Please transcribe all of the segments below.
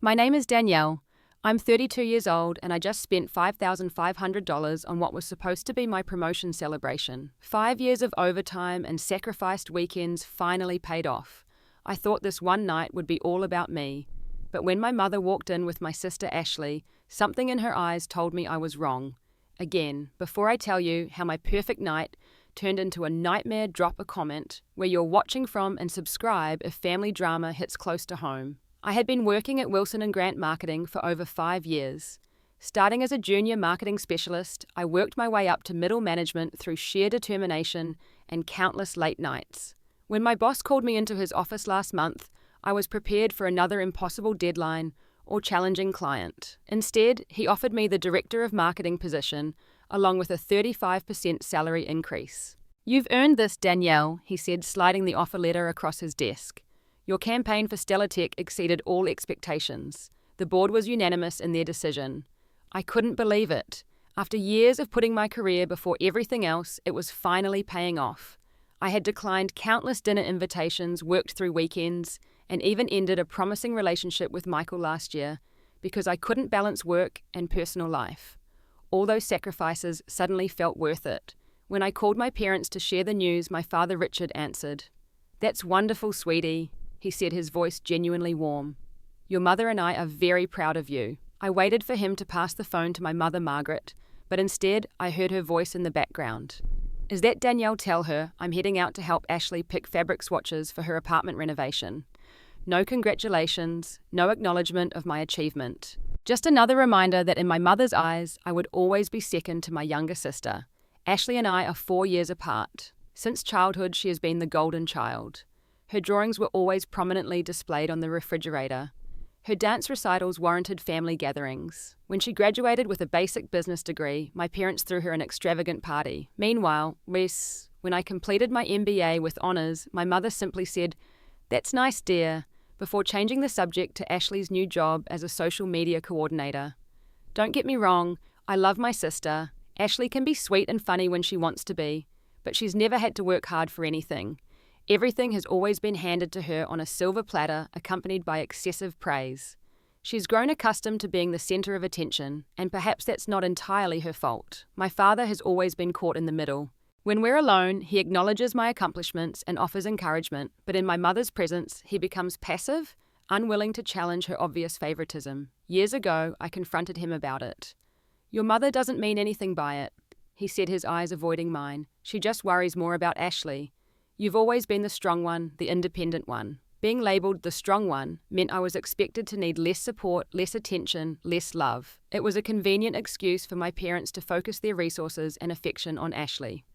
My name is Danielle. I'm 32 years old and I just spent $5,500 on what was supposed to be my promotion celebration. 5 years of overtime and sacrificed weekends finally paid off. I thought this one night would be all about me. But when my mother walked in with my sister Ashley, something in her eyes told me I was wrong. Again, before I tell you how my perfect night turned into a nightmare, drop a comment where you're watching from and subscribe if family drama hits close to home. I had been working at Wilson & Grant Marketing for over 5 years. Starting as a junior marketing specialist, I worked my way up to middle management through sheer determination and countless late nights. When my boss called me into his office last month, I was prepared for another impossible deadline or challenging client. Instead, he offered me the director of marketing position, along with a 35% salary increase. "You've earned this, Danielle," he said, sliding the offer letter across his desk. "Your campaign for Stellar Tech exceeded all expectations. The board was unanimous in their decision." I couldn't believe it. After years of putting my career before everything else, it was finally paying off. I had declined countless dinner invitations, worked through weekends, and even ended a promising relationship with Michael last year because I couldn't balance work and personal life. All those sacrifices suddenly felt worth it. When I called my parents to share the news, my father Richard answered. "That's wonderful, sweetie," he said, his voice genuinely warm. "Your mother and I are very proud of you." I waited for him to pass the phone to my mother Margaret, but instead I heard her voice in the background. "Is that Danielle? Tell her I'm heading out to help Ashley pick fabric swatches for her apartment renovation. No congratulations, no acknowledgement of my achievement. Just another reminder that in my mother's eyes, I would always be second to my younger sister. Ashley and I are 4 years apart. Since childhood, she has been the golden child. Her drawings were always prominently displayed on the refrigerator. Her dance recitals warranted family gatherings. When she graduated with a basic business degree, my parents threw her an extravagant party. Meanwhile, when I completed my MBA with honours, my mother simply said, "That's nice, dear," before changing the subject to Ashley's new job as a social media coordinator. Don't get me wrong, I love my sister. Ashley can be sweet and funny when she wants to be, but she's never had to work hard for anything. Everything has always been handed to her on a silver platter, accompanied by excessive praise. She's grown accustomed to being the center of attention, and perhaps that's not entirely her fault. My father has always been caught in the middle. When we're alone, he acknowledges my accomplishments and offers encouragement, but in my mother's presence, he becomes passive, unwilling to challenge her obvious favoritism. Years ago, I confronted him about it. "Your mother doesn't mean anything by it," he said, his eyes avoiding mine. "She just worries more about Ashley. You've always been the strong one, the independent one." Being labelled the strong one meant I was expected to need less support, less attention, less love. It was a convenient excuse for my parents to focus their resources and affection on Ashley.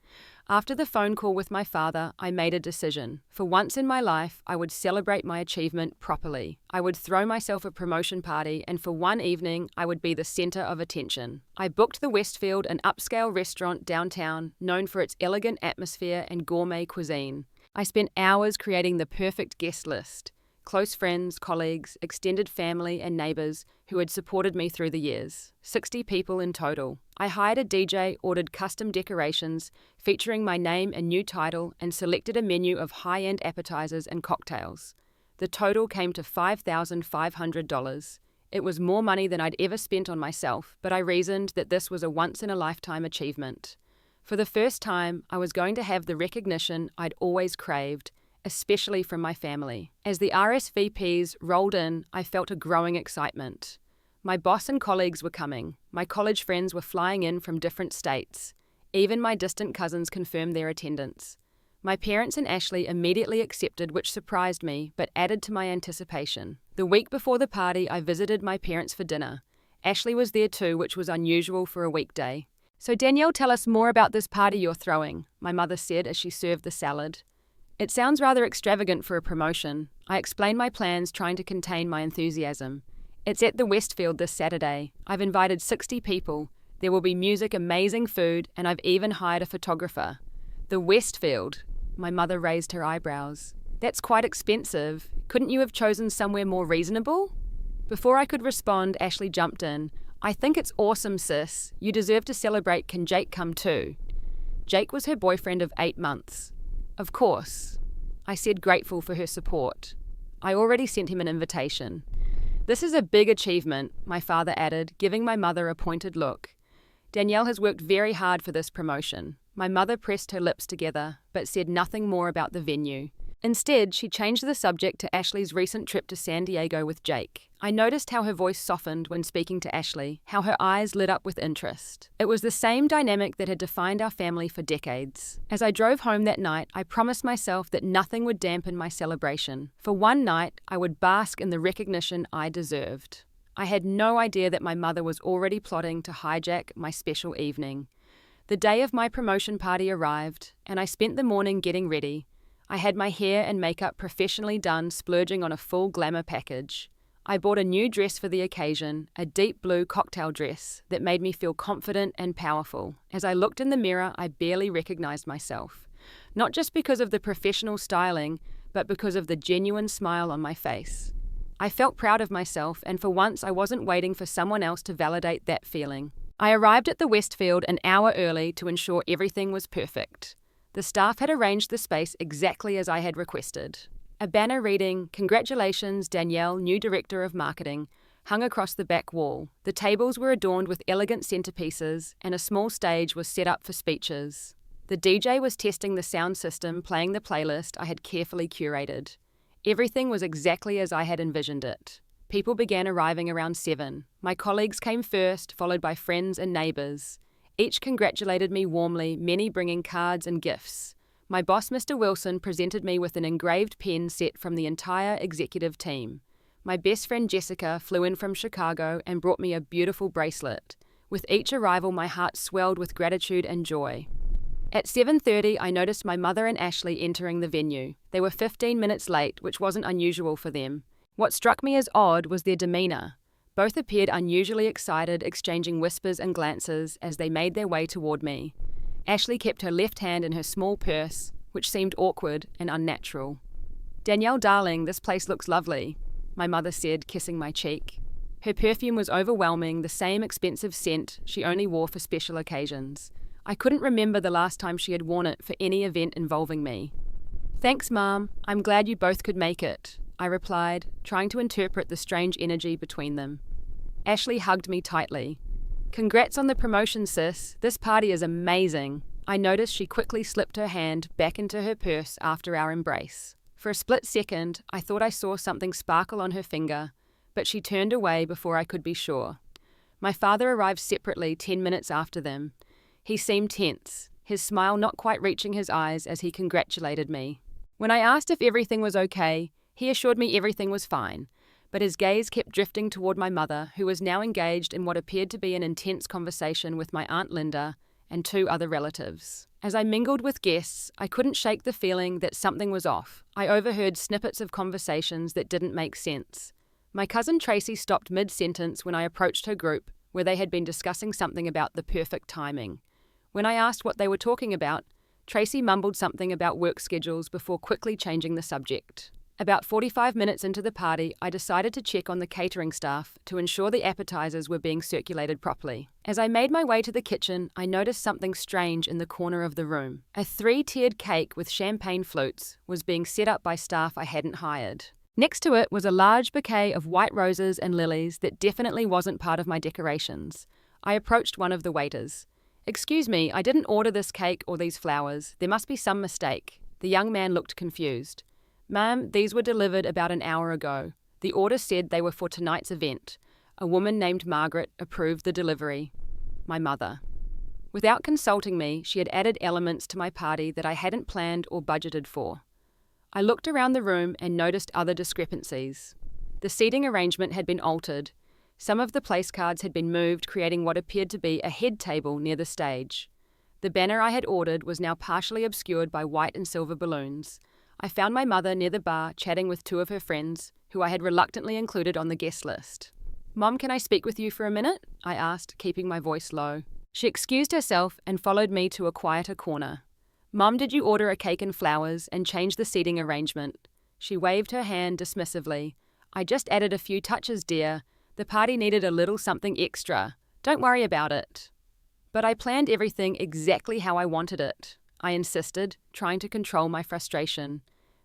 After the phone call with my father, I made a decision. For once in my life, I would celebrate my achievement properly. I would throw myself a promotion party, and for one evening, I would be the center of attention. I booked the Westfield, an upscale restaurant downtown, known for its elegant atmosphere and gourmet cuisine. I spent hours creating the perfect guest list. Close friends, colleagues, extended family, and neighbors who had supported me through the years. 60 people in total. I hired a DJ, ordered custom decorations featuring my name and new title, and selected a menu of high-end appetizers and cocktails. The total came to $5,500. It was more money than I'd ever spent on myself, but I reasoned that this was a once-in-a-lifetime achievement. For the first time, I was going to have the recognition I'd always craved, especially from my family. As the RSVPs rolled in, I felt a growing excitement. My boss and colleagues were coming. My college friends were flying in from different states. Even my distant cousins confirmed their attendance. My parents and Ashley immediately accepted, which surprised me, but added to my anticipation. The week before the party, I visited my parents for dinner. Ashley was there too, which was unusual for a weekday. "So Danielle, tell us more about this party you're throwing," my mother said as she served the salad. "It sounds rather extravagant for a promotion." I explained my plans, trying to contain my enthusiasm. "It's at the Westfield this Saturday. I've invited 60 people. There will be music, amazing food, and I've even hired a photographer." "The Westfield?" My mother raised her eyebrows. "That's quite expensive. Couldn't you have chosen somewhere more reasonable?" Before I could respond, Ashley jumped in. "I think it's awesome, sis. You deserve to celebrate. Can Jake come too?" Jake was her boyfriend of 8 months. "Of course," I said, grateful for her support. I already sent him an invitation. "This is a big achievement," my father added, giving my mother a pointed look. "Danielle has worked very hard for this promotion." My mother pressed her lips together, but said nothing more about the venue. Instead, she changed the subject to Ashley's recent trip to San Diego with Jake. I noticed how her voice softened when speaking to Ashley, how her eyes lit up with interest. It was the same dynamic that had defined our family for decades. As I drove home that night, I promised myself that nothing would dampen my celebration. For one night, I would bask in the recognition I deserved. I had no idea that my mother was already plotting to hijack my special evening. The day of my promotion party arrived, and I spent the morning getting ready. I had my hair and makeup professionally done, splurging on a full glamour package. I bought a new dress for the occasion, a deep blue cocktail dress that made me feel confident and powerful. As I looked in the mirror, I barely recognized myself. Not just because of the professional styling, but because of the genuine smile on my face. I felt proud of myself, and for once I wasn't waiting for someone else to validate that feeling. I arrived at the Westfield an hour early to ensure everything was perfect. The staff had arranged the space exactly as I had requested. A banner reading, "Congratulations, Danielle, new Director of Marketing," hung across the back wall. The tables were adorned with elegant centerpieces, and a small stage was set up for speeches. The DJ was testing the sound system, playing the playlist I had carefully curated. Everything was exactly as I had envisioned it. People began arriving around 7. My colleagues came first, followed by friends and neighbors. Each congratulated me warmly, many bringing cards and gifts. My boss, Mr. Wilson, presented me with an engraved pen set from the entire executive team. My best friend Jessica flew in from Chicago and brought me a beautiful bracelet. With each arrival, my heart swelled with gratitude and joy. At 7:30, I noticed my mother and Ashley entering the venue. They were 15 minutes late, which wasn't unusual for them. What struck me as odd was their demeanor. Both appeared unusually excited, exchanging whispers and glances as they made their way toward me. Ashley kept her left hand in her small purse, which seemed awkward and unnatural. "Danielle, darling, this place looks lovely," my mother said, kissing my cheek. Her perfume was overwhelming, the same expensive scent she only wore for special occasions. I couldn't remember the last time she had worn it for any event involving me. "Thanks, Mom. I'm glad you both could make it," I replied, trying to interpret the strange energy between them. Ashley hugged me tightly. "Congrats on the promotion, sis. This party is amazing." I noticed she quickly slipped her hand back into her purse after our embrace. For a split second, I thought I saw something sparkle on her finger, but she turned away before I could be sure. My father arrived separately 10 minutes after them. He seemed tense, his smile not quite reaching his eyes as he congratulated me. When I asked if everything was okay, he assured me everything was fine, but his gaze kept drifting toward my mother, who was now engaged in what appeared to be an intense conversation with my Aunt Linda and 2 other relatives. As I mingled with guests, I couldn't shake the feeling that something was off. I overheard snippets of conversations that didn't make sense. My cousin Tracy stopped mid-sentence when I approached her group, where they had been discussing something about the perfect timing. When I asked what they were talking about, Tracy mumbled something about work schedules before quickly changing the subject. About 45 minutes into the party, I decided to check on the catering staff to ensure the appetizers were being circulated properly. As I made my way to the kitchen, I noticed something strange in the corner of the room. A 3-tiered cake with champagne flutes was being set up by staff I hadn't hired. Next to it was a large bouquet of white roses and lilies that definitely wasn't part of my decorations. I approached one of the waiters. "Excuse me, I didn't order this cake or these flowers. There must be some mistake." The young man looked confused. "Ma'am, these were delivered about an hour ago. The order said they were for tonight's event. A woman named Margaret approved the delivery." My mother. Without consulting me, she had added elements to my party that I hadn't planned or budgeted for. I looked around the room and noticed other discrepancies. The seating arrangement had been altered. Some of the place cards had been moved, creating what appeared to be a head table near the stage. The banner I had ordered was now partially obscured by white and silver balloons. I found my mother near the bar chatting with 2 of her friends, who I had reluctantly included on the guest list. "Mom, can I speak with you for a minute?" I asked, keeping my voice low. She excused herself and followed me to a quieter corner. "Mom, did you order a cake and flowers and change the seating arrangement?" She waved her hand dismissively. "I just added a few touches, dear. The party needed a little something extra. Don't worry about it." "But I planned everything exactly how I wanted it," I insisted, trying to control my frustration.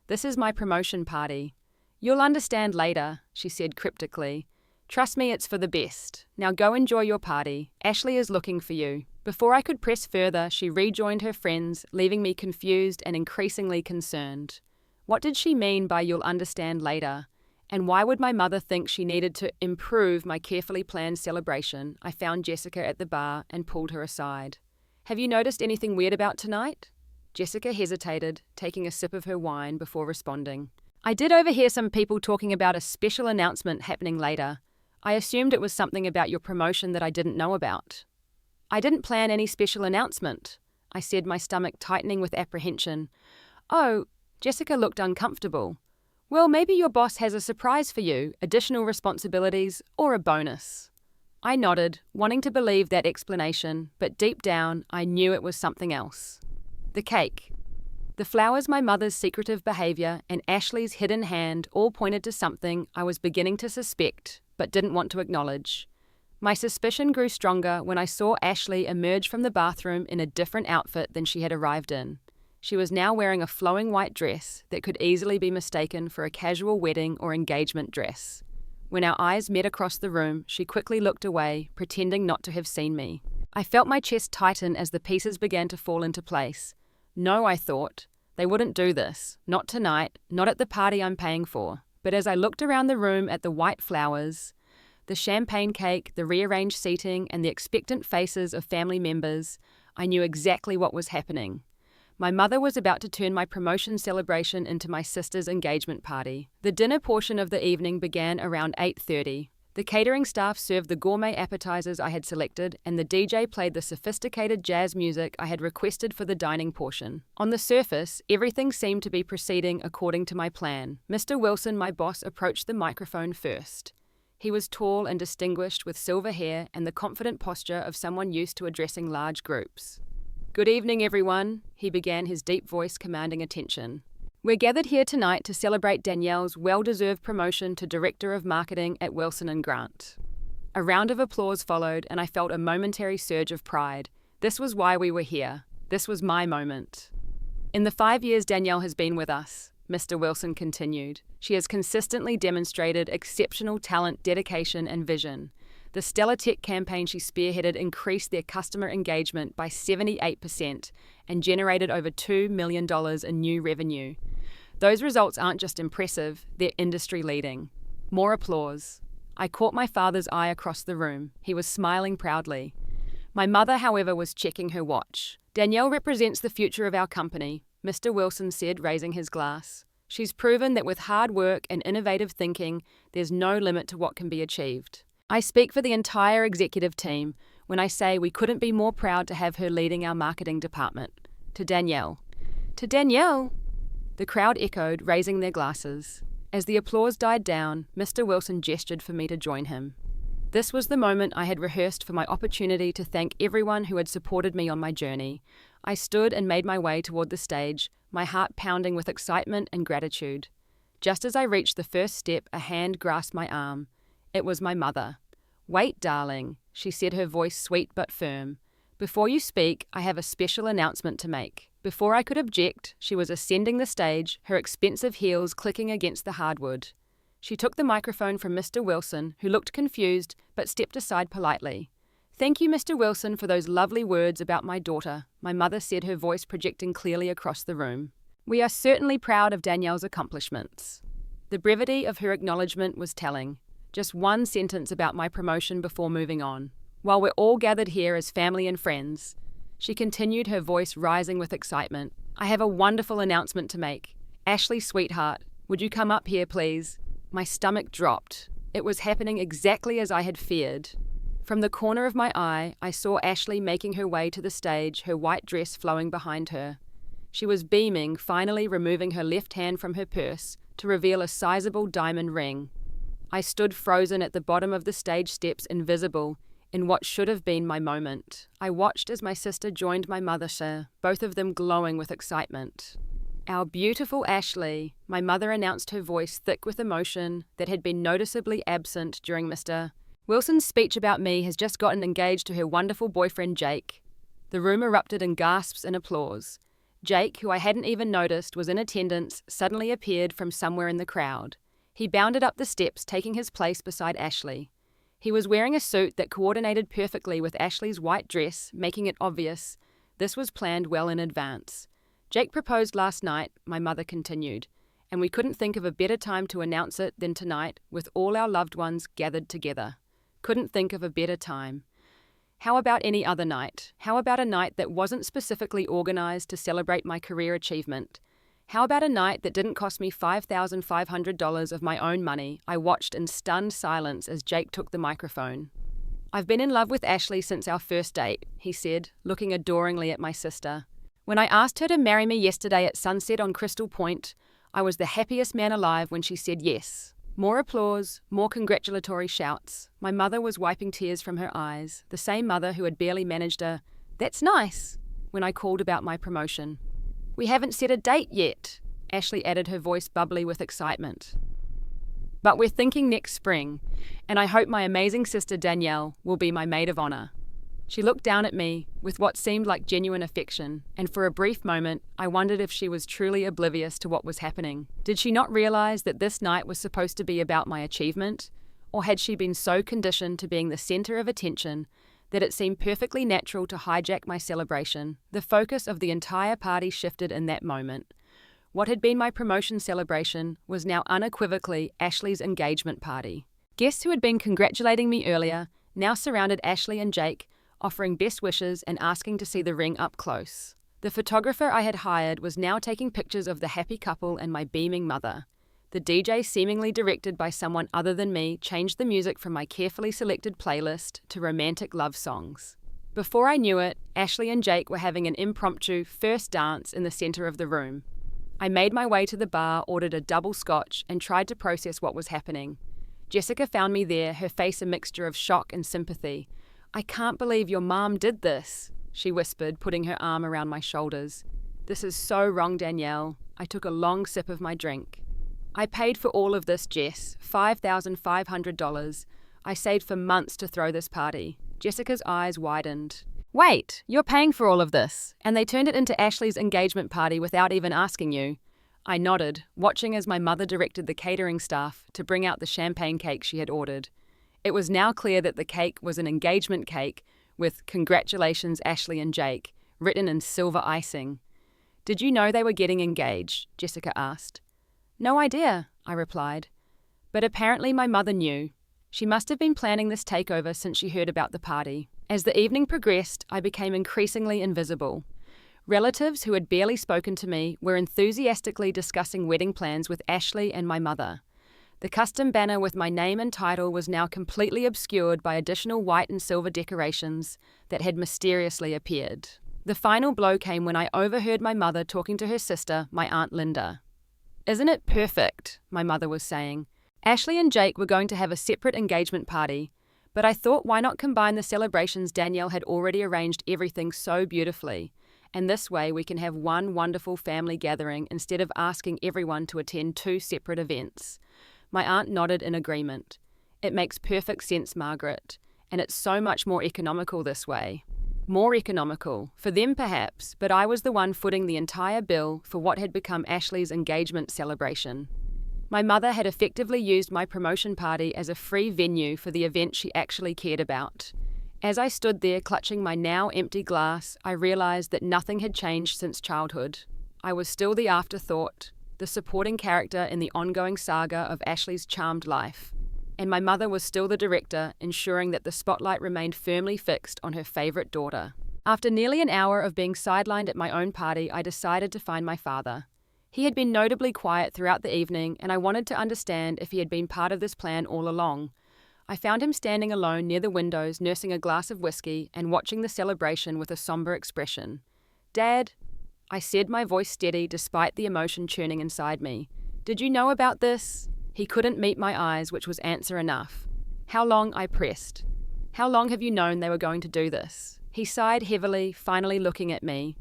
"This is my promotion party. "You'll understand later," she said cryptically. "Trust me, it's for the best. Now go enjoy your party. Ashley is looking for you." Before I could press further, she rejoined her friends, leaving me confused and increasingly concerned. What did she mean by "you'll understand later"? And why would my mother think she needed to improve my carefully planned celebration? I found Jessica at the bar and pulled her aside. "Have you noticed anything weird about tonight?" Jessica hesitated, taking a sip of her wine before responding. "I did overhear some people talking about a special announcement happening later. I assumed it was something about your promotion that I didn't know about." "I didn't plan any special announcement," I said, my stomach tightening with apprehension. "Oh," Jessica looked uncomfortable. "Well, maybe your boss has a surprise for you, additional responsibilities, or a bonus." I nodded, wanting to believe that explanation, but deep down, I knew it was something else. The cake. The flowers, my mother's secretive behavior, and Ashley's hidden hand all pointed to something I was beginning to suspect, but didn't want to acknowledge. My suspicion grew stronger when I saw Ashley emerge from the bathroom in a different outfit than she had arrived in. She was now wearing a flowing white dress that could easily be mistaken for a casual wedding or engagement dress. When our eyes met across the room, she quickly looked away, pretending not to have seen me. I felt my chest tighten as the pieces began to fall into place. No, I thought, they wouldn't do this. Not tonight, not at the party I'm paying for. But as I looked around the room at the white flowers, the champagne cake, the rearranged seating, and the expectant faces of family members, I knew exactly what was happening. My mother was about to turn my promotion celebration into my sister's engagement party. The dinner portion of the evening began around 8:30. The catering staff served the gourmet appetizers I had selected, and the DJ played the sophisticated jazz music I had requested for the dining portion. On the surface, everything seemed to be proceeding according to my plan. Mr. Wilson, my boss, approached the microphone first. He was tall and distinguished with silver hair and the confident posture of someone used to addressing large groups. "Good evening, everyone," he began, his deep voice commanding attention. "We're gathered here tonight to celebrate Danielle's well-deserved promotion to Director of Marketing at Wilson & Grant." A round of applause followed, and I felt a momentary surge of pride. This was why we were here. This was my moment. "In the 5 years Danielle has been with us," Mr. Wilson continued, "she has consistently demonstrated exceptional talent, dedication, and vision. The Stellar Tech campaign she spearheaded increased their customer engagement by 78% and generated over $2 million in new revenue. Those results aren't just impressive, they're industry-leading." More applause. I caught my father's eye across the room. He was smiling proudly. My mother, however, was checking her watch. "Danielle represents the future of our company," Mr. Wilson said, raising his glass. "She's proven that with hard work and innovative thinking, there's no limit to what can be achieved. I speak for the entire executive team when I say we couldn't be more proud to have her leading our marketing department. To Danielle." "To Danielle?" The crowd echoed, raising their glasses. As the applause died down, Mr. Wilson gestured for me to join him. This was the moment I had rehearsed for my opportunity to thank everyone who had supported me on my journey. I stood and made my way toward the stage, my heart pounding with excitement and gratitude. Just as I reached the first step, a hand grasped my arm. It was my mother. "Wait, darling," she said, her voice sweet but firm. "Before you speak, I have a special announcement to make." Before I could object, she was ascending the stage, her expensive heels clicking against the hardwood. She took the microphone from Mr. Wilson, who looked confused but stepped aside politely. "Thank you, Mr. Wilson, for those lovely words about my daughter," my mother said, her voice projecting clearly across the room. "We are certainly proud of Danielle's accomplishments." The brevity of her acknowledgement was telling. Just one sentence about my promotion before moving on. "While we're all gathered here as family and friends," she continued, her voice rising with excitement, "I have a wonderful announcement to make. Ashley, sweetheart, would you come up here, please?" My stomach dropped. It was happening exactly as I had feared. From the corner of my eye, I saw Ashley making her way to the stage, her white dress flowing behind her. She was beaming, finally removing her left hand from her purse to reveal a sizable diamond ring. I stood frozen at the bottom of the stage steps, invisible, in what should have been my moment. I watched as my sister joined my mother, both of them glowing with excitement. "Our beautiful Ashley," my mother announced, her voice thick with emotion that had been noticeably absent during Mr. Wilson's speech about me, "has just gotten engaged to her wonderful boyfriend, Jake." The room erupted in gasps and applause. Jake, who I hadn't even noticed was in attendance, suddenly appeared from somewhere in the crowd. He bounded up the steps, taking his place beside Ashley. He was wearing a suit that coordinated perfectly with Ashley's white dress, making it obvious this was planned well in advance. Jake proposed last night, my mother continued, and we couldn't think of a better time to announce it than tonight, with all our loved ones gathered together. Couldn't think of a better time. How about any other night? How about a night that wasn't specifically organized to celebrate my career achievement? How about a night that didn't cost me $5,500 of my own money? I watched in stunned silence as Jake took the microphone. I've been in love with Ashley since our first date, he said, looking adoringly at my sister. When I asked her to marry me yesterday at sunset on Crystal Point, I was the happiest man alive when she said yes. More applause, more congratulatory shouts. My mother was wiping tears from her eyes, the same mother who had barely managed a, "That's nice," when I called about my promotion. "We haven't set a date yet," Ashley added, her voice bubbly with excitement. "But we're thinking next spring, and I hope my amazing sister Danielle will be my maid of honor." She looked down at me with what seemed like genuine affection, and for a brief moment, I wondered if she was truly oblivious to what was happening. Did she not realize that this night was supposed to be about my achievement? Or had she been so conditioned to being the center of attention that it seemed perfectly natural to hijack my celebration? The focus of the entire party shifted in that moment. What had been my promotion celebration was now unequivocally Ashley's engagement party. Guests who had been congratulating me earlier now surrounded Ashley and Jake, offering best wishes and asking to see the ring up close. The photographer I had hired was now taking pictures of the happy couple and my beaming mother. The DJ, seemingly directed by someone other than me, changed the music from my carefully selected playlist to romantic love songs. Before I knew it, Ashley and Jake were having an impromptu first dance in the center of the room. I made my way to the bar, ordered a double scotch, and tried to process what was happening. Jessica found me there, her face a mixture of shock and sympathy. "I can't believe your mom did this," she whispered, putting her arm around my shoulders. "This is so wrong, Danielle." I took a long sip of my drink. "I paid for all of this, Jess, $5,500. I saved for months to throw this party." Jessica's eyes widened. "Wait, you're paying for all of this? And they turned it into Ashley's engagement party without even asking you?" I nodded, watching as my mother directed the catering staff to bring out the champagne cake she had ordered. It was now clear that the cake was an engagement cake with "Congratulations, Ashley and Jake" written in silver icing. "Did you know they were getting engaged?" Jessica asked. "No idea," I replied. But apparently my mother knew. She must have been planning this takeover since she heard about the party. As the evening progressed, I became increasingly invisible. Relatives who had barely spoken to me were enthusiastically discussing wedding plans with Ashley and my mother. The custom banner with my name and title was now completely obscured by additional white and silver decorations that had mysteriously appeared. The final blow came when I overheard my mother talking to her sister, my Aunt Linda. "Isn't it perfect?" my mother was saying. "Ashley and Jake were going to have a separate engagement party, but I thought why not combine the celebrations? Danielle had already arranged everything so beautifully, and this way we can have one wonderful family gathering instead of asking everyone to attend two separate events." My aunt nodded in agreement. "It makes perfect sense, Margaret, and it's so much more economical this way." More economical, for them perhaps, but I was the one footing the entire bill for what had become Ashley's engagement celebration. My mother had effectively used my promotion party as a free venue for the event she actually cared about. As I stood there clutching my now empty glass, I realized that nothing had changed since childhood. I was still the afterthought, the supporting character in the ongoing saga of Ashley's charmed life. And my mother was still the director, ensuring that the spotlight remained firmly fixed on her favorite daughter. After nearly an hour of being sidelined at my own party, I decided to find my father. He had been notably quiet throughout the evening, and I wanted to understand if he had been part of this plan all along. I found him standing alone near the windows, nursing a glass of whiskey and watching the celebration with a somber expression. "Dad," I said, my voice steady despite the emotion churning inside me. "Did you know about this?" He couldn't meet my eyes, which was answer enough. "How long?" I pressed. "How long have you known they were going to do this?" He sighed heavily, finally looking at me.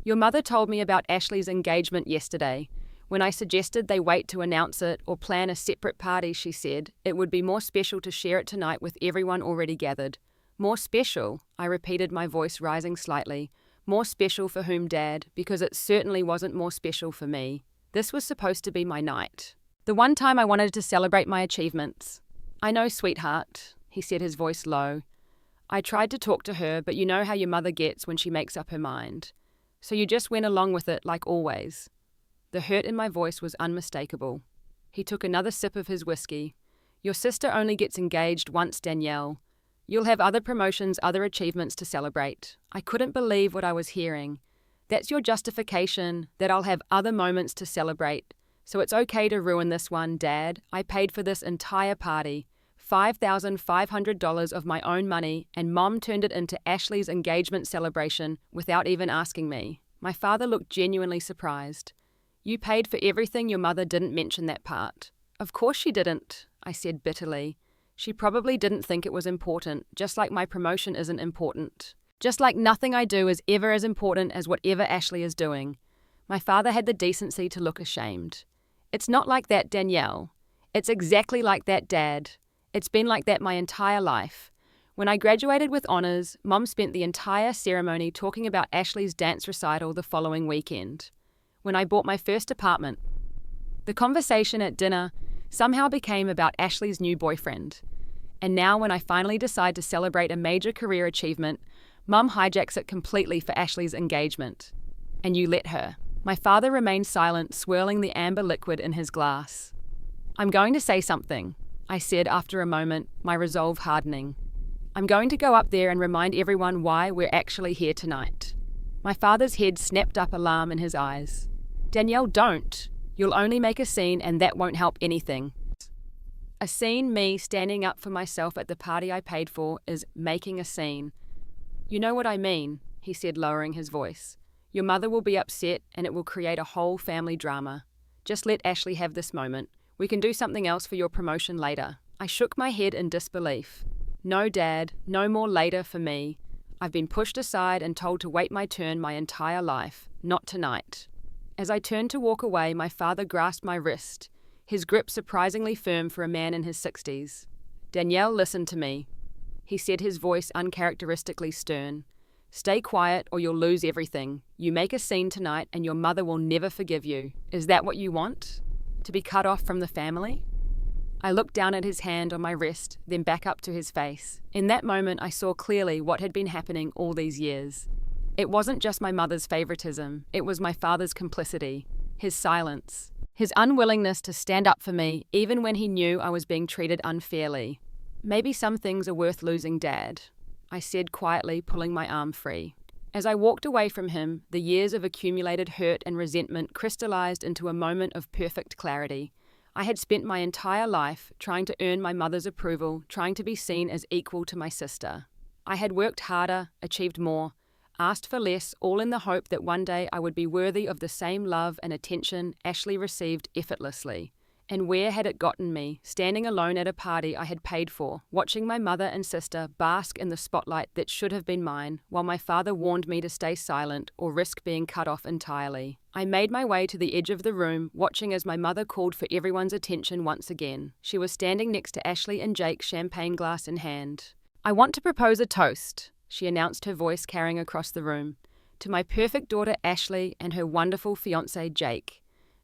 "Your mother told me about Ashley's engagement yesterday. When I suggested they wait to announce it or plan a separate party, she said, it would be more special to share it tonight with everyone already gathered." "More special?" I repeated, my voice rising slightly. "More special for whom, Dad? Because it certainly wasn't more special for me. This was supposed to be my night." The one time I wanted to celebrate my achievements. I know, sweetheart, he said, his voice low. I tried to talk to her, but you know how your mother gets when she makes up her mind. So you just went along with it like always. The hurt in my voice was unmistakable. He took another sip of his whiskey. Your sister only gets engaged once, Danielle. You'll have other promotions, other achievements to celebrate. I couldn't believe what I was hearing. That's your justification, that I'll have other moments to celebrate. So it's okay to ruin this one, Dad. I paid for this entire party. $5,500 of my own money, and Mom turned it into Ashley's engagement celebration without even asking me. My father looked genuinely surprised. You paid for everything. Your mother didn't mention that part. Of course she didn't, I said bitterly. She probably didn't think it was important, just like my promotion isn't important. Just like nothing I do is ever as important as whatever Ashley is doing. My father had the decency to look ashamed. It's not like that, Danielle. It's exactly like that, Dad. It's been like that my entire life. When I graduated with honors, Mom spent the entire ceremony talking about Ashley's dance recital the following weekend. When I bought my first apartment, the conversation at dinner somehow became about Ashley's new boyfriend. And now when I finally decide to celebrate a major career achievement, Mum hijacks it completely for Ashley's engagement. And you let her. My father remained silent, swirling the amber liquid in his glass. I'm going to say something, I said after a moment, my resolve hardening. I'm going to go up there and remind everyone why we're actually here tonight. My father's head snapped up, alarm in his eyes. Danielle, don't. You'll only make a scene and that won't help anything. A scene, me standing up for myself at the party I paid for, is making a scene. You know what I mean, he said, lowering his voice. Your mother will be upset and it will create a whole family drama. Just let Ashley have this moment. We can do something else for your promotion later. I shook my head in disbelief. No, Dad, no more later for me. I've been pushed aside and told to wait my turn my entire life, not tonight. As I turned to walk away, my father grasped my wrist, his grip surprisingly firm for a man in his 60s. Danielle, listen to me, he said, his voice uncharacteristically stern. Stay quiet or you'll lose everything. You make a scene tonight and your mother will never forgive you. Is that what you want? To be cut off from the family? I looked down at his hand on my wrist, then back up to his face. In that moment, I saw clearly what had been happening all these years. It wasn't just my mother's favoritism, it was my father's complicity, his silence, his unwillingness to stand up for me even when he knew I was being treated unfairly. Maybe some things are worth losing, Dad, I said quietly, pulling my arm free. As I walked away from him, the years of accumulated hurt and resentment crystallized into a moment of perfect clarity. I had spent my entire life trying to earn my mother's approval, trying to be seen as equal to my sister. I had worked harder, achieved more, asked for less, all in the hope that one day I would be worthy of the same love and attention Ashley received effortlessly. And where had it gotten me, standing alone at a party I had paid for, watching my mother and sister bask in the spotlight that should have been mine, while my father warned me to stay silent or risk being cut off entirely. I made my way to the edge of the room, watching as my mother called for everyone's attention once again. She was standing next to Ashley and Jake, champagne glass in hand. I want to propose a toast, she announced, her voice carrying across the room. To my perfect daughter Ashley and her wonderful fiancé Jake.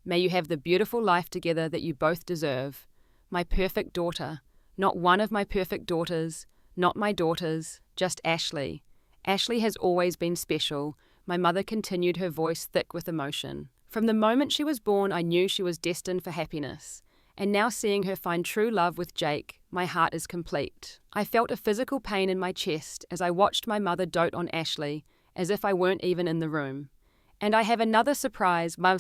May you have the beautiful life together that you both deserve. My perfect daughter. Not one of my perfect daughters. Not my daughters. Just Ashley. Ashley has always been special. My mother continued, her voice thick with emotion. From the moment she was born, I knew she was destined for happiness. And now seeing her find true love with Jake, my heart is complete. I felt a physical pain in my chest as I watched my mother dote on Ashley, as if I weren't even in the room. And I have another surprise, my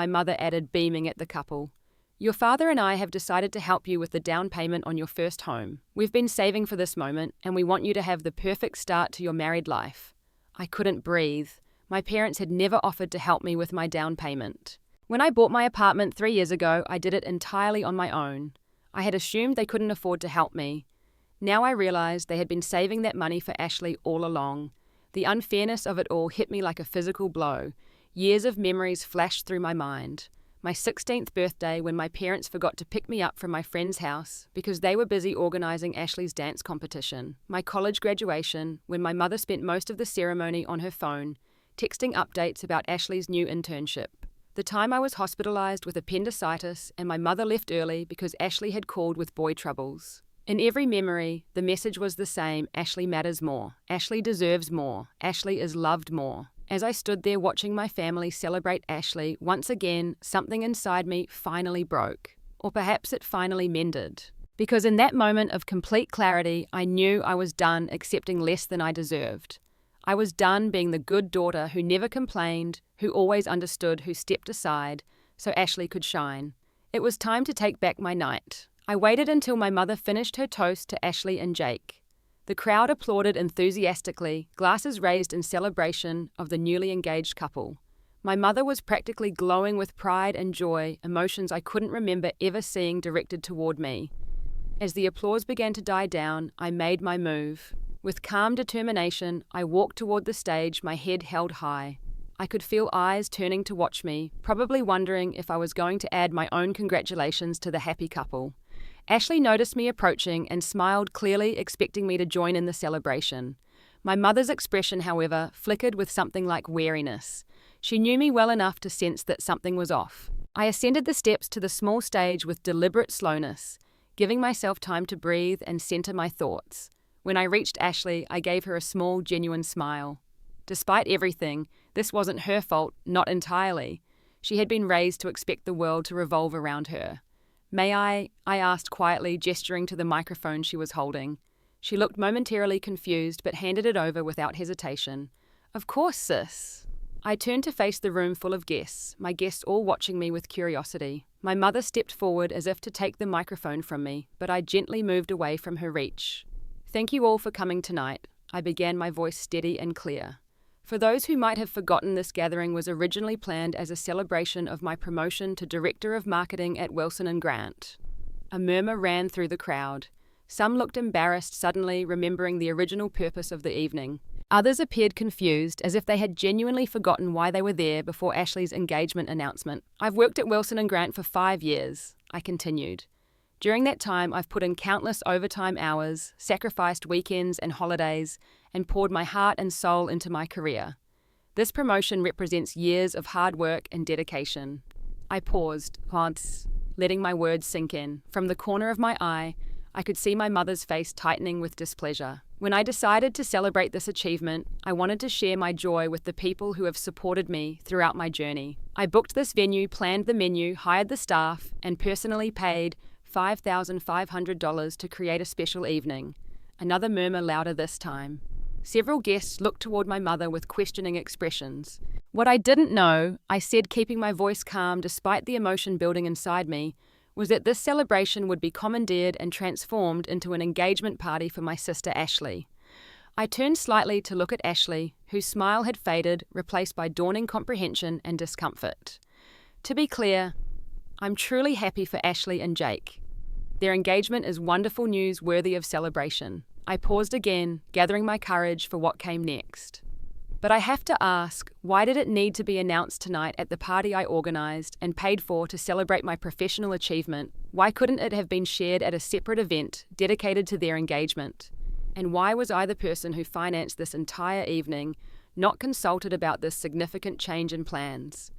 mother added, beaming at the couple. Your father and I have decided to help you with the down payment on your first home. We've been saving for this moment, and we want you to have the perfect start to your married life. I couldn't breathe. My parents had never offered to help me with my down payment. When I bought my apartment 3 years ago, I did it entirely on my own. I had assumed they couldn't afford to help me. Now I realized they had been saving that money for Ashley all along. The unfairness of it all hit me like a physical blow. Years of memories flashed through my mind. My 16th birthday, when my parents forgot to pick me up from my friend's house because they were busy organizing Ashley's dance competition. My college graduation, when my mother spent most of the ceremony on her phone, texting updates about Ashley's new internship. The time I was hospitalized with appendicitis and my mother left early because Ashley had called with boy troubles. In every memory, the message was the same: Ashley matters more. Ashley deserves more. Ashley is loved more. As I stood there watching my family celebrate Ashley, once again, something inside me finally broke. Or perhaps it finally mended. Because in that moment of complete clarity, I knew I was done accepting less than I deserved. I was done being the good daughter who never complained, who always understood, who stepped aside so Ashley could shine. It was time to take back my night. I waited until my mother finished her toast to Ashley and Jake. The crowd applauded enthusiastically, glasses raised in celebration of the newly engaged couple. My mother was practically glowing with pride and joy, emotions I couldn't remember ever seeing directed toward me. As the applause began to die down, I made my move. With calm determination, I walked toward the stage, my head held high. I could feel eyes turning to watch me, probably wondering if I was going to add my own congratulations to the happy couple. Ashley noticed me approaching and smiled, clearly expecting me to join in the celebration. My mother's expression, however, flickered with something like wariness. She knew me well enough to sense that something was off. I ascended the steps to the small stage with deliberate slowness, giving myself time to breathe and center my thoughts. When I reached Ashley, I gave her a small, genuine smile. Despite everything, this wasn't her fault, not entirely. She had been raised to expect the world to revolve around her. "May I asked quietly, gesturing to the microphone she was holding. She looked momentarily confused, but handed it over without hesitation. "Of course, sis." I turned to face the room full of guests, my guests all watching me with curiosity. My mother stepped forward as if to take the microphone from me, but I gently moved away from her reach. "Thank you all for coming tonight," I began, my voice steady and clear. For those who might have forgotten, this gathering was originally planned as a celebration of my promotion to Director of Marketing at Wilson & Grant. A murmur ran through the crowd. Some looked embarrassed, suddenly remembering the original purpose of the evening. Others appeared confused, as if they had genuinely forgotten why they were there before Ashley's engagement announcement. "I've worked at Wilson & Grant for 5 years," I continued. "During that time, I've put in countless overtime hours, sacrificed weekends and holidays, and poured my heart and soul into my career. This promotion represents years of hard work and dedication." I paused, letting my words sink in. From the corner of my eye, I could see my mother's face tightening with displeasure. When I decided to celebrate this achievement, I wanted to share my joy with the people who have supported me throughout my journey. I booked this venue, planned the menu, hired the staff, and personally paid $5,500 to create a special evening. Another murmur, louder this time. Several guests looked toward my mother with questioning expressions. What I didn't know, I said, keeping my voice calm despite the emotion building inside me, was that this celebration would be commandeered and transformed into an engagement party for my sister Ashley. I turned slightly to look at Ashley, whose smile had faded, replaced by dawning comprehension and discomfort. To be clear, I'm truly happy for Ashley and Jake. Their engagement is wonderful news worthy of celebration. I paused again, gathering my courage for what came next. But I have to ask, why did it need to be announced tonight at the party I organised and paid for to celebrate my professional achievement? Why couldn't it have been shared at a separate event dedicated to their engagement? And why was I, the person who financed this entire evening, not consulted about this significant change in plans?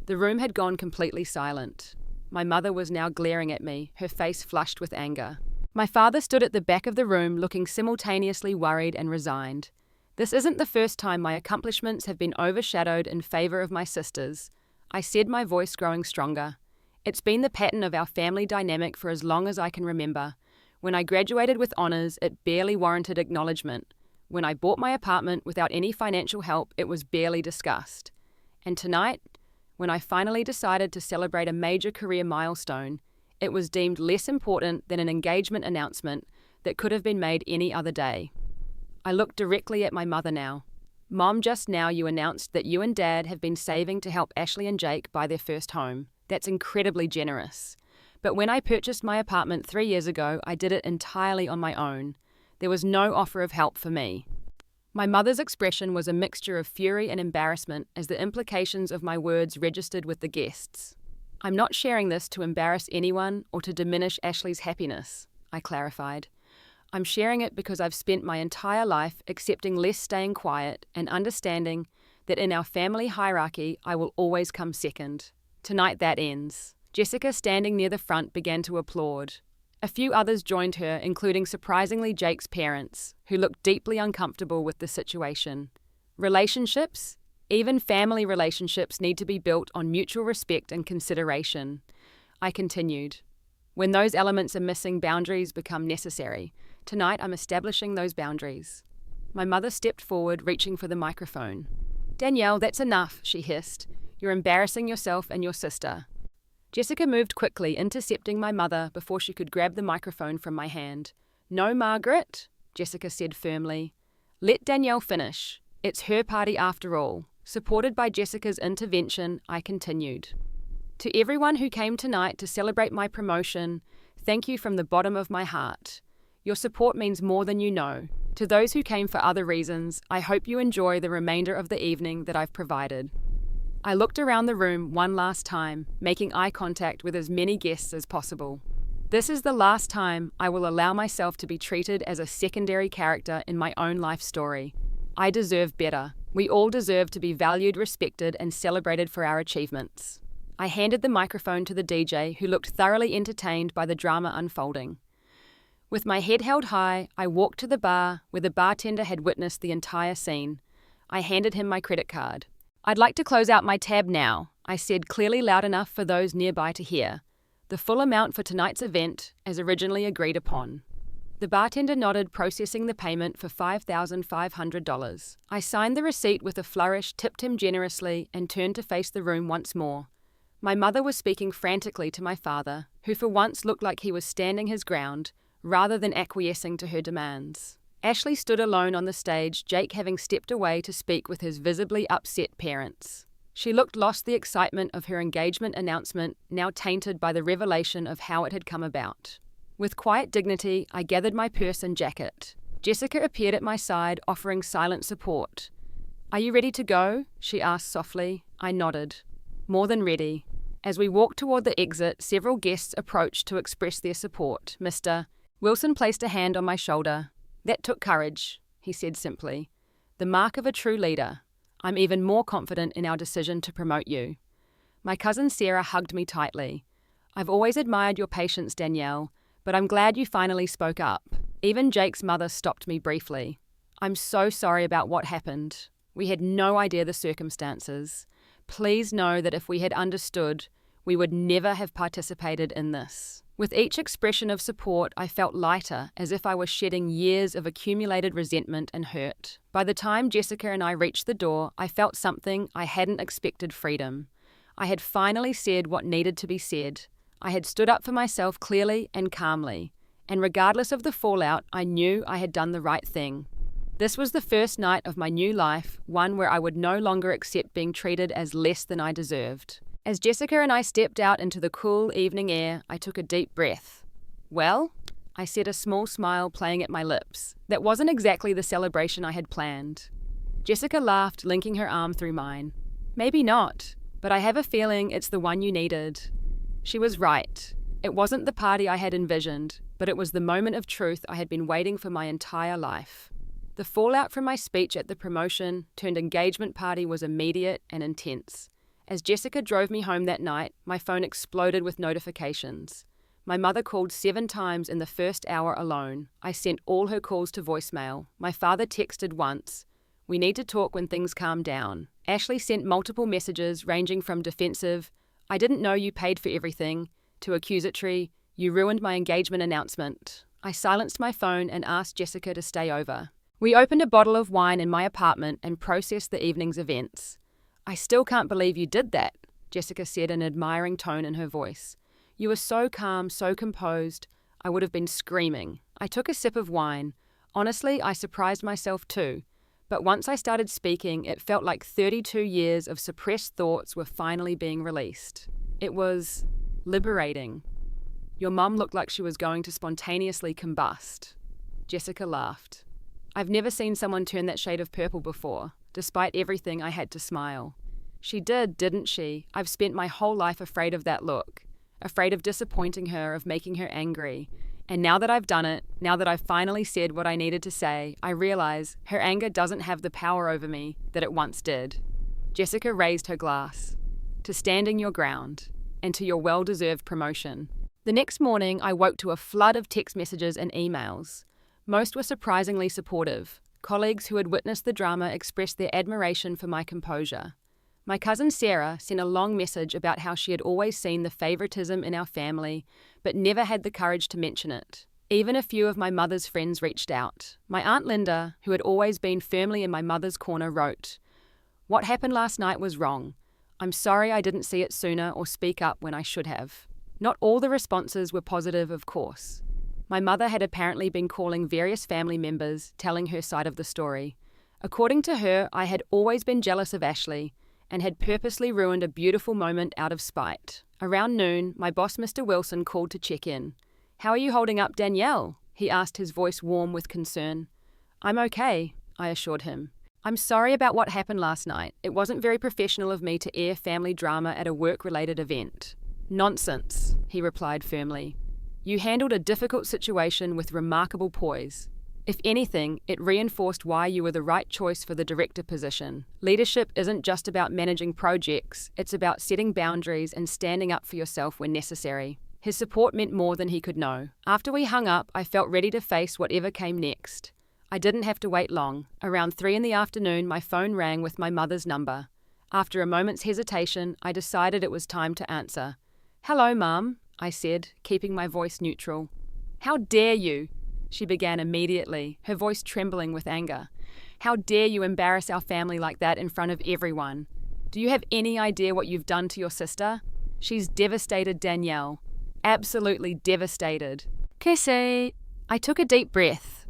The room had gone completely silent. My mother was now glaring at me, her face flushed with anger. My father stood at the back of the room, looking simultaneously worried and resigned. This isn't the first time my accomplishments have been overshadowed in favour of my sisters, I said, my voice growing stronger. It's been the pattern of our family dynamic for as long as I can remember. When I graduated with honours, it barely warranted acknowledgement. When I bought my apartment without any financial help, it was barely discussed. And tonight, when I finally decided to celebrate a major career milestone, it was deemed less important than an engagement announcement that could have been made any other day. I looked directly at my mother now. "Mom, just now you announced that you and Dad have been saving to help Ashley and Jake buy their first home. That's incredibly generous. But when I purchased my apartment 3 years ago, I did it entirely on my own. There was no offer of help for me." My mother's expression was a mixture of fury and embarrassment as the implications of my words registered with the guests. "I'm not sharing this to embarrass anyone or to diminish Ashley's happiness," I clarified. "I'm sharing it because I've spent my entire life accepting less, staying quiet, and understanding that in our family hierarchy, I will always come second. Tonight that ends. Jessica, standing near the front, began to applaud. A few others joined her, including surprisingly Jake's parents, who looked deeply uncomfortable with the situation. Relationships, even family relationships, need to be built on mutual respect and consideration. I continued. When those elements are missing, boundaries become necessary. Tonight I'm establishing those boundaries. My mother stepped forward, reaching for the microphone. Danielle, that's enough, she hissed. You're embarrassing yourself and your sister. Jessica moved quickly, intercepting my mother before she could grab the microphone from my hand. No, Margaret, Jessica said firmly. Let Danielle finish. It's her party after all. Supported by Jessica's intervention, I continued. To everyone who came tonight to celebrate my promotion, thank you from the bottom of my heart. Your support means more than you know. To those who came for other reasons, I hope you enjoy the remainder of the evening that I've provided. I looked around the room one last time, making eye contact with as many guests as possible. This is the last time I will allow myself to be treated as a secondary character in my own life story. I deserve better. We all deserve to be valued, respected, and celebrated for our achievements. I handed the microphone to the DJ, who looked thoroughly entertained by the drama unfolding. With my head held high, I walked to the bar where the bartender had witnessed the entire scene. I handed him my credit card. I'd like to close out my tab now, I said, clearly loud enough for those nearby to hear. The full amount for tonight's event, as originally agreed upon. The bartender nodded, processing the payment for $5,500. I signed the receipt with a flourish, tipped him generously, and turned to face the room once more. My mother was speaking frantically to my father, who for once looked like he was standing his ground, rather than acquiescing to her demands. Ashley stood alone on the stage, Jake having stepped away to speak with his visibly upset parents. She looked lost, the excitement of her engagement announcement now tainted by the revelation of how it had come about. With quiet dignity, I gathered my purse and jacket. Jessica appeared at my side, offering silent support. Are you ready to go? She asked softly. I nodded. More than ready. As we walked toward the exit, several guests approached to express their support. Mr. Wilson placed a hand on my shoulder. That took courage, he said simply. The mark of a true leader. I'm even more confident in our decision to promote you. My cousin Sarah hugged me tightly. I've always admired your patience, Danielle, but I'm glad you finally spoke up. Even Jake's mother stopped me briefly. I'm so sorry about what happened. We had no idea the circumstances. Please know that if we had understood, we would never have participated in this. With each expression of support, I felt lighter, as if I was shedding years of accumulated resentment and hurt. By the time Jessica and I reached the door, I felt something I hadn't expected: freedom. I had finally said what needed to be said. I had stood up for myself clearly and calmly. And regardless of the fallout, I knew I had done the right thing. This was the first night of my new life, one where I would no longer accept being treated as less than I deserved. As Jessica and I stepped out into the cool evening air, I took a deep breath. Well, I said, a small smile playing at my lips. That wasn't exactly the celebration I had planned. Jessica laughed, linking her arm through mine. Maybe not, but I have a feeling it's the one you needed. She was right. It wasn't the party I had envisioned, but it was the moment of truth I had been waiting for my entire life. The fallout from my speech at the promotion turned engagement party was immediate and intense. As Jessica drove me home that night, my phone exploded with notifications. My mother called 7 times in the first hour alone. I sent all her calls to voicemail. My father texted once. We need to talk when things calm down. Ashley sent multiple messages ranging from defensive, I didn't know you paid for everything, to accusatory, you ruined my engagement announcement. I silenced my phone and asked Jessica to stay over. We opened a bottle of wine in my apartment and processed the evening's events. I still can't believe you did that, Jessica said, an admiring tone in her voice. You were so calm, so composed. I would have been screaming. I took a sip of wine. Honestly, I surprised myself too. But once I started speaking, it felt like 32 years of suppressed thoughts were finally being released. It was liberating. Your mum looked like she was going to spontaneously combust. Jessica laughed. I've never seen someone turn that shade of purple before. Despite everything, I had to smile. She did, didn't she? I've spent my whole life afraid of that look. Afraid of disappointing her, of making her angry. And now that I've done it, now that I've finally said what I needed to say, I realize her anger doesn't have the power over me that it once did. Jessica raised her glass. To standing your ground, and to your well-deserved promotion. The next morning, I woke to a flood of text messages and emails. Most were surprisingly supportive. Colleagues who had witnessed the drama expressed their admiration for my composure. My cousin Sarah sent a long message about how she had always seen the favoritism in our family, but never had the courage to mention it. Even a few of my mother's friends reached out. My Aunt Linda, who had always been firmly in my mother's corner, wrote, "What happened last night was wrong. I'm sorry I didn't see it sooner or speak up when I should have." Not all the responses were positive, of course. My mother had apparently been calling various family members, telling her side of the story. According to her, I had always been jealous of Ashley and had purposely ruined a beautiful moment out of spite. Around noon, my boss, Mr. Wilson, called to check in. "How are you holding up, Danielle?" he asked, his voice warm with concern. "I'm okay," I assured him. "I'm sorry about what happened last night. It wasn't very professional of me to air family drama at a work-related event." "Nonsense," he replied firmly. "You handled a difficult situation with remarkable poise. If anything, it reinforced why you were the right choice for the director position. Leadership isn't just about managing projects, it's about setting boundaries and standing up for yourself when necessary." His support meant more than he could know. After we hung up, I felt ready to face whatever came next. I didn't have to wait long. Around 3 p.m, my phone rang with my mother's number. After a moment's hesitation, I decided it was time to answer. "Hello, Mum," I said, keeping my voice neutral. "How dare you?" she began immediately, her voice trembling with anger. "How dare you embarrass our family like that in front of everyone? Do you have any idea what you've done to your sister? She's devastated, Danielle. Absolutely devastated." "Casey." I took a deep breath.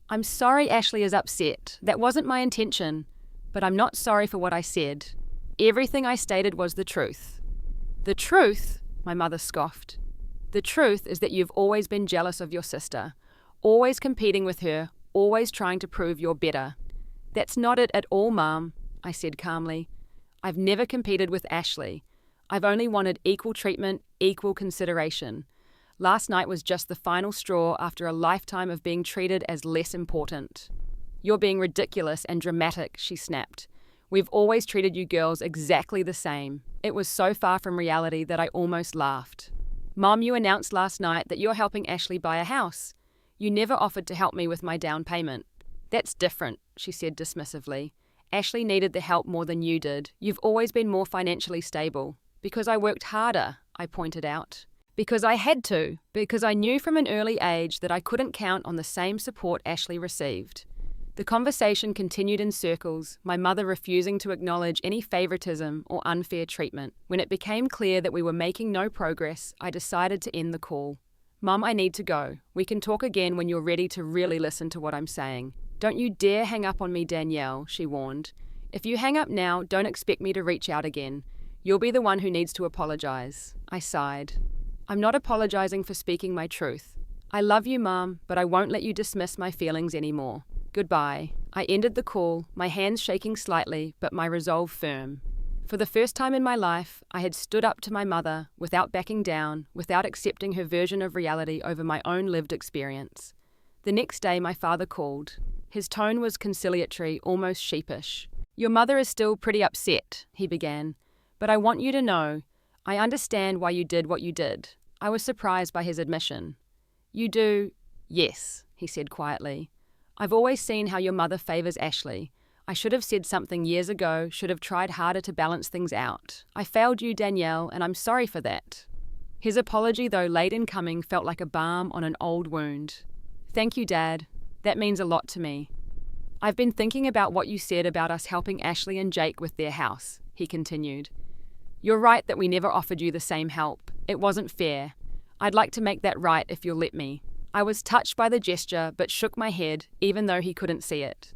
"I'm sorry Ashley is upset. That wasn't my intention. But I'm not sorry for what I said. Everything I stated was the truth." "The truth?" my mother scoffed. "The truth is that you've always been jealous of your sister. Always competing with her, always trying to prove you're better." "That's not it at all, Mom," I said calmly. "I've never competed with Ashley. I've only wanted equal treatment, equal consideration. Last night was just the final straw after a lifetime of being treated as less important." "You're being ridiculous and dramatic," she snapped. "We've always treated you girls exactly the same." It was so far from reality that I almost laughed. "Mom, you announced last night that you're helping Ashley buy a house. You never offered to help me with my down payment." "That's different," she said dismissively. "Ashley needed the help more than you did. You've always been more financially stable." "Because I worked harder," I pointed out. "Because I had to. Because I knew from an early age that I couldn't count on the same support Ashley received." The conversation continued in circles, my mother refusing to acknowledge any favoritism or unfair treatment. When it became clear that we were making no progress, I decided to end the call. "Mum, I need to go. We can talk again when you're ready to really listen to what I'm saying." "Don't you dare hang up on me, Danielle," she warned. "If you hang up now, don't expect me to reach out again. You'll be the one who needs to apologize." I sighed. "I'm not apologizing for speaking my truth. I love you, Mum, but I won't let you dismiss my feelings anymore. Goodbye." I ended the call, my hands shaking slightly, but my resolve firm. For the first time in my life, I had stood up to my mother without backing down, without accepting her version of reality over my own lived experience. The next day, my father called. His tone was conciliatory, almost sheepish. "Your mother is still pretty upset," he began. "But I want you to know, I understand why you did what you did." I was surprised by his admission. "You do?" "Yes," he said quietly. "I've always seen how your mother favors Ashley. I should have said something years ago, should have tried harder to balance things out. I failed you, Danielle, and I'm sorry for that." His apology, though late in coming, felt like a balm on an old wound. "Thank you, Dad. That means a lot to me." "I've been thinking about what you said about us helping Ashley and Jake with their house," he continued. "You're right that we never offered you the same help. It wasn't fair. I'd like to make that right if you'll let me." I was touched by the gesture but shook my head, even though he couldn't see it.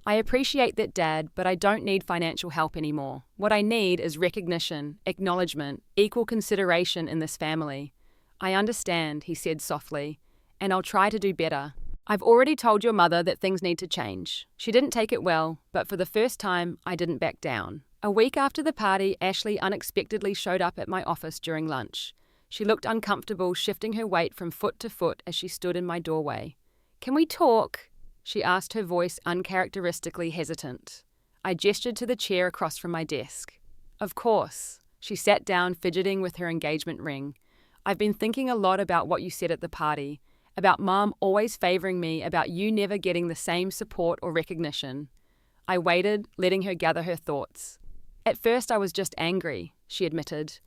"I appreciate that, Dad, but I don't need financial help anymore. What I need is recognition, acknowledgement, equal consideration in this family." "I understand," he said softly, "and I'll try to do better. I've already told your mother that things need to change." She didn't take it well, but for the first time, I didn't back down. A week after the party, Ashley unexpectedly showed up at my office during lunch. She looked uncomfortable, shifting her weight from foot to foot as she stood in my doorway. "Can we talk?" she asked, her voice uncharacteristically hesitant. I gestured to the chair across from my desk. Of course. She sat down, fidgeting with her engagement ring. I've been thinking a lot about what you said at the party, about Mom always favoring me, about you never getting the same support or recognition. I waited, letting her gather her thoughts. At first I was just angry, she admitted.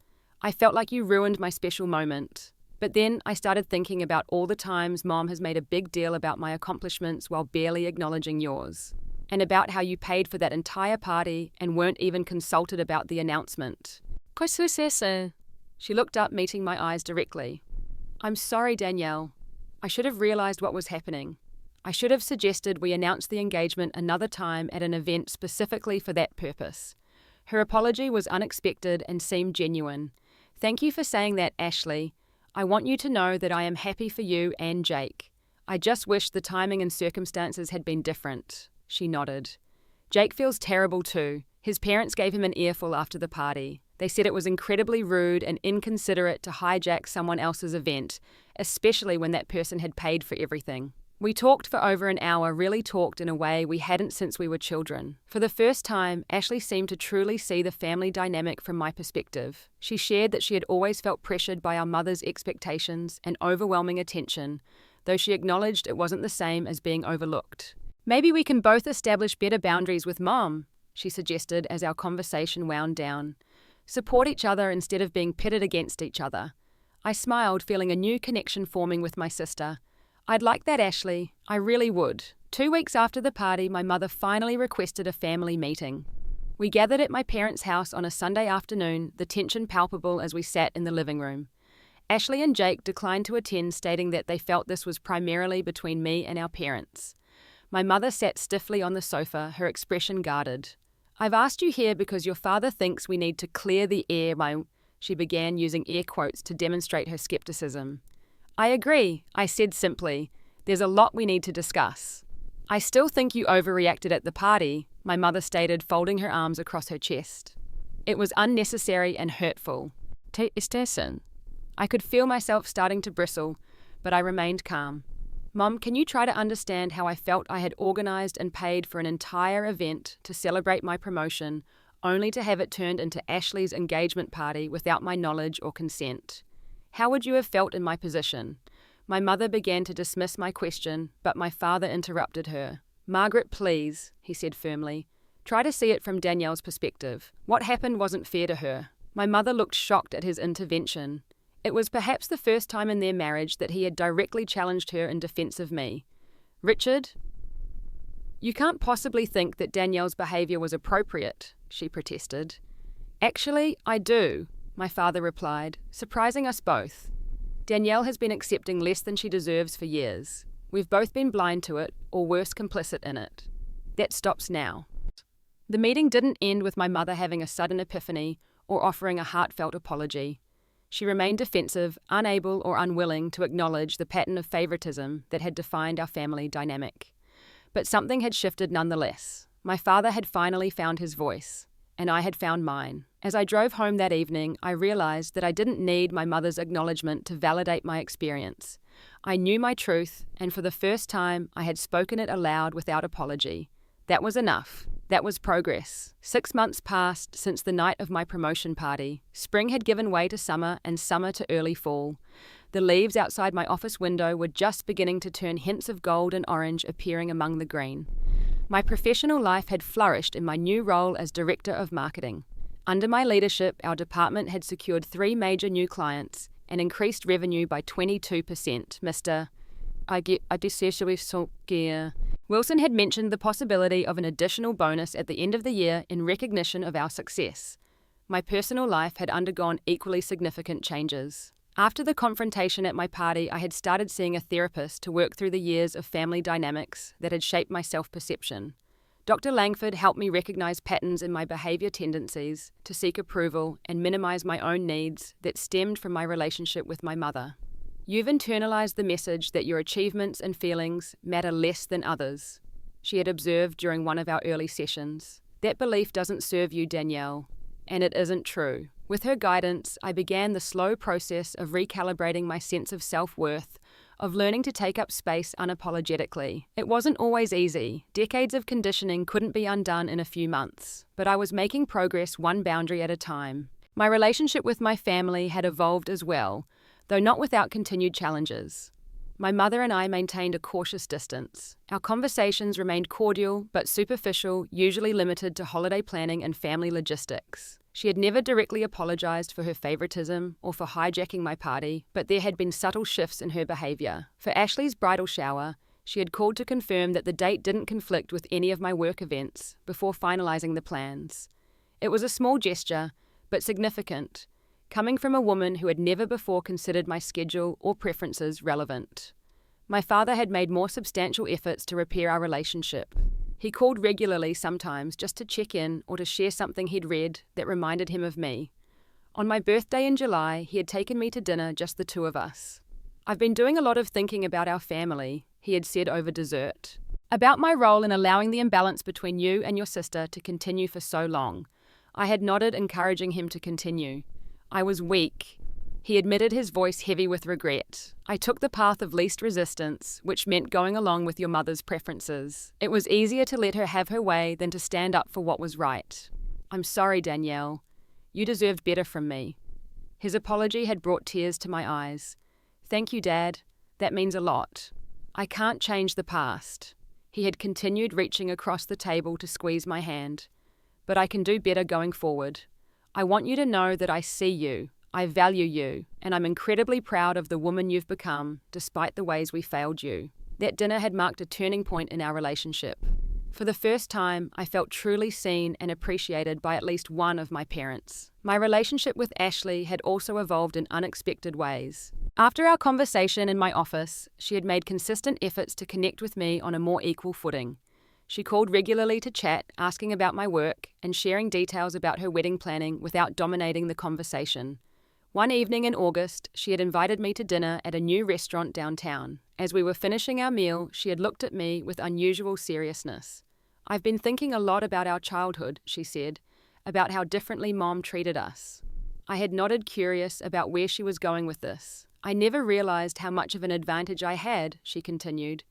I felt like you ruined my special moment. But then I started thinking about all the times Mom has made a big deal about my accomplishments while barely acknowledging yours, and about how you paid for that entire party and weren't even consulted about the announcement. Qual sucesso? She looked up, meeting my eyes directly. I'm sorry, Danielle. I should have realized what was happening. I should have suggested we announce the engagement another time at an event specifically for that purpose. Her apology was unexpected and seemed genuine. Thank you for saying that, Ashley. I want you to know that I am happy for you and Jake. I just wish the timing and circumstances had been different. She nodded. Jake feels terrible too. His parents gave him an earful after the party. They said it was incredibly rude and inconsiderate to hijack someone else's event, especially when that person had paid for everything. We talked for over an hour, really talked in a way we hadn't since we were children. For the first time, Ashley seemed to truly see the family dynamic from my perspective. She shared that she had always felt pressured by our mother's expectations and overwhelming attention, though she acknowledged it wasn't the same as being overlooked. Maybe we can both establish better boundaries with Mom, she suggested as our conversation wound down. Support each other instead of being pitted against each other. I smiled, feeling a new connection forming with my sister. I'd like that, Ashley. I really would. 2 weeks after the party, my mother finally requested a family meeting. We gathered at my parents' house on a Sunday afternoon, the tension palpable as we sat in the living room. Ashley and Jake declined to attend, stating that they felt this was primarily between me and our parents. My mother sat stiffly on the sofa, her expression guarded. I've asked you here because your father thinks we need to clear the air. She began using air quotes to demonstrate her skepticism. I agree, I said simply. There's a lot we need to discuss. I still think you overreacted at the party, my mother stated, folding her arms across her chest. It was unnecessary and hurtful. Estessen. I could feel myself starting to bristle, but I remained calm. Mom, can you try to understand how I felt I had organized and paid for an entire event to celebrate my promotion, only to have it turned into Ashley's engagement party without my knowledge or consent? How would you have felt in my position? My mother began to dismiss my question, but my father interrupted her. Margaret, please, he said firmly. Try to see it from Danielle's perspective. What happened wasn't fair to her. My mother looked shocked at his intervention. It was perhaps the first time in their marriage that he had directly challenged her in defense of me. Richard, you can't possibly think that Danielle's behavior was appropriate, she protested. Actually, I do, my father replied, surprising us both. Danielle has been accepting less than she deserves for years. We've both been blind to it, or worse, complicit in it. That stops now. The meeting didn't end with my mother having a sudden epiphany or offering a heartfelt apology. She remained defensive, unable or unwilling to acknowledge the pattern of favoritism that had defined our family dynamic. But something had shifted nonetheless. My father had finally found his voice, and I had found mine. As I drove home that evening, I realized that I didn't need my mother's acknowledgement to validate my experience. I knew my truth, and for the first time, I had spoken it aloud without apology. That was enough. That was progress. 6 months passed since the night of my promotion party. Spring had given way to summer and summer to early fall. The leaves outside my office window were just beginning to turn hints of gold and orange appearing among the green. My professional life had flourished in my new role as Director of Marketing. Under my leadership, our department had secured 3 major new clients and increased revenue by 22%. Mr. Wilson had mentioned the possibility of an additional bonus at the end of the year in recognition of our success. My personal life had undergone equally significant changes. After the confrontation at my party, I had started seeing a therapist to work through the years of family dynamics that had shaped my self-perception. Dr. Langford helped me recognize patterns in my behavior tendencies to seek approval and minimize my own needs that stemmed from my relationship with my mother. You've internalized the message that your achievements and feelings matter less than others, she had observed during one of our early sessions. That belief doesn't serve you, Danielle, and it isn't true. With her guidance, I began the slow process of recalibrating my sense of self-worth of learning to take up space unapologetically. It wasn't always easy. Decades of conditioning couldn't be undone in a few months, but I was making progress one boundary at a time. My relationship with my family had evolved as well, though not without continued challenges. My mother and I maintained a cautious distance. Our conversations remained cordial but superficial, usually limited to holiday planning and family logistics. She had never directly apologized for her favoritism or for hijacking my party, but there had been subtle shifts in her behavior. For Ashley's bridal shower, she had called to confirm that the date didn't conflict with any of my work events before finalizing the plans. It was a small gesture, but significant, coming from a woman who had never before considered my schedule or preferences relevant. My father had made more substantial efforts to repair our relationship. He called regularly sometimes just to check in or to share something he'd read that reminded him of me. On my birthday in July, he had taken me to dinner, just the two of us. "I've been doing a lot of thinking about our family," he had said over dessert. "About my role in allowing the imbalance between you and your sister to continue for so long." I had nodded, encouraging him to continue. "I was weak." He admitted, his voice heavy with regret. "I took the path of least resistance, which meant going along with your mother's preferences. It was easier to let her have her way than to stand up for what was right. I'm sorry, Danielle. You deserved better from me." His apology had brought tears to my eyes. "Thank you, Dad. That means a lot. I can't change the past." He had continued, reaching across the table to squeeze my hand. "But I can do better going forward. I want you to know that I see you. I value you, and I'm incredibly proud of the woman you've become, despite the ways we failed you." That dinner had marked a turning point in our relationship. For the first time, I felt truly seen and appreciated by at least one of my parents. My relationship with Ashley had also evolved in unexpected ways. After our conversation in my office, she had made consistent efforts to connect with me on a more equal footing. She called regularly to chat, asking about my work and sharing details about her wedding planning without dominating the conversation. One evening in August, she had invited me to dinner at a new restaurant downtown. As we were finishing our meal, she had looked at me with unusual seriousness. "I've been thinking a lot about our childhood," she said, "about how differently Mom treated us." I had nodded, curious about where she was going with this. "I never realized how much of an advantage I had," she continued.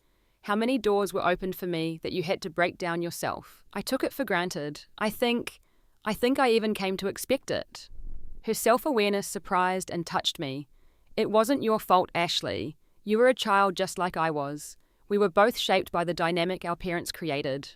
"How many doors were opened for me that you had to break down yourself. I took it for granted. I think I even came to expect it." Her self-awareness surprised and touched me. "It wasn't your fault, Ashley. You were a child just like I was. We were both shaped by the dynamic our parents created."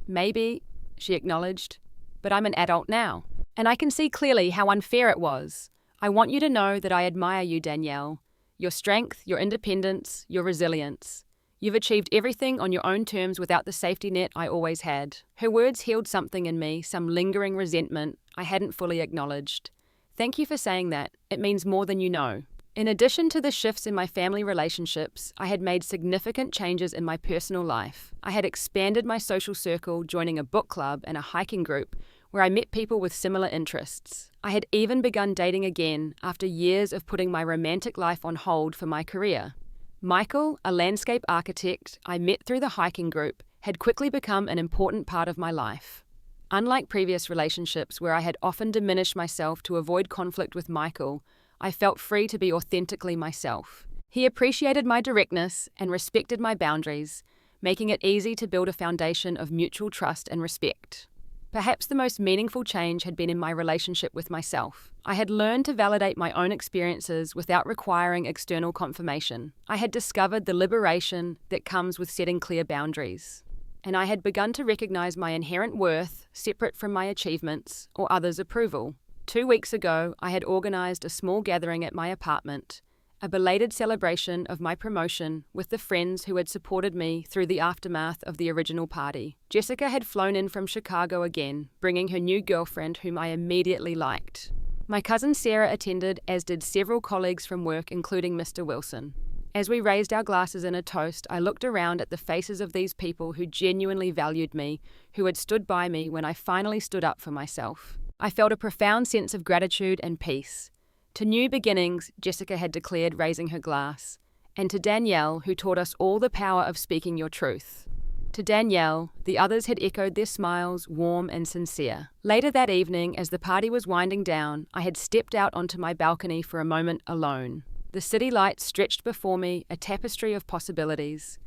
"Maybe," she acknowledged, "but I'm an adult now, and I can see clearly how unfair it was. I want you to know that I admire you, Danielle. Your strength, your independence, your resilience. You've achieved everything on your own terms without the safety net I always had." Her words healed something in me, some lingering resentment I hadn't fully acknowledged. "Thank you for saying that. It means more than you know." In addition to the shifts in my family relationships, I had made significant changes in my personal life. I had expanded my social circle, joining a book club and a hiking group where I met people with similar interests. I had even begun dating again after years of putting my romantic life on hold for my career. Michael, a landscape architect I met through the hiking group, had quickly become an important part of my life. Unlike previous relationships where I had often diminished myself to avoid conflict with Michael, I felt free to be authentically myself. He appreciated my directness and respected my boundaries, making it easy to build a foundation of mutual trust and respect. Perhaps the most meaningful change had been in my relationship with myself. I had learned to validate my own experiences without requiring external confirmation. I had discovered the liberation that comes with setting clear boundaries. And I had begun to recognize my inherent worth, separate from my achievements or others' approval. 2 weeks ago, I had organized a small gathering at my apartment, a belated celebration of my promotion with the friends who had supported me through the aftermath of the original party. Jessica had flown in from Chicago again, bringing her new girlfriend whom I immediately liked. My cousin Sarah attended, as did several colleagues from work, including Mr. Wilson. As we raised our glasses in a toast, I looked around at the faces of these people who genuinely valued me, who had stood by me when I finally stood up for myself. I felt a profound sense of gratitude and peace. "To new beginnings," Jessica had declared, raising her glass, "and to Danielle, who taught us all the power of speaking your truth." To Danielle, the others had echoed their smiles, warm and sincere. Later that evening, as the party was winding down, I had stepped out onto my balcony for a moment alone. The city lights stretched before me, a tapestry of possibilities.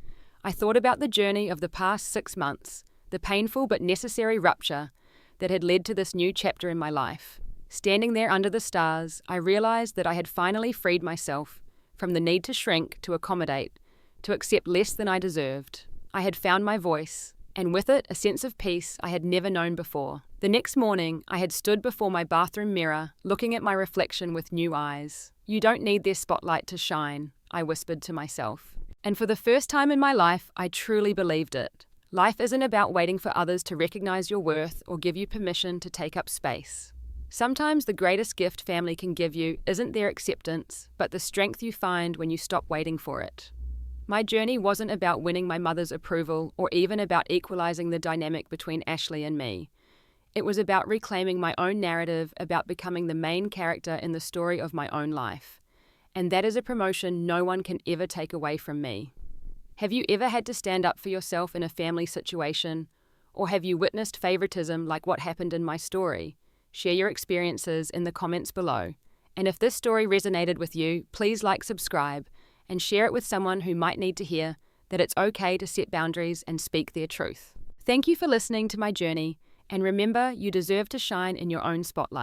I thought about the journey of the past 6 months, the painful but necessary rupture that had led to this new chapter in my life. Standing there under the stars, I realized that I had finally freed myself from the need to shrink, to accommodate, to accept less than I deserved. I had found my voice, and with it a sense of peace I had never known before. The next morning, I had stood before my bathroom mirror, looking at my reflection with new eyes. "You don't need their spotlight to shine," I whispered to myself. And for the first time in my life, I truly believed it. Life isn't about waiting for others to recognize your worth or give you permission to take up space. Sometimes the greatest gift family can give you isn't their acceptance, but the strength you find when you stop waiting for it. My journey wasn't about winning my mother's approval or even about equalizing the dynamic between Ashley and me. It was about reclaiming my own narrative, about becoming the main character in the story of my own life. And that is a promotion no one can ever take away from me. Have you ever had to stand up for yourself in a family situation? Or have you witnessed favoritism like what happened in my story? Share your experiences in the comments below. And if this story resonated with you, please like, subscribe, and share it with someone who might need to hear that it's okay to set boundaries and speak their truth. Thank you for listening to my journey, and remember, you deserve to shine in your own spotlight.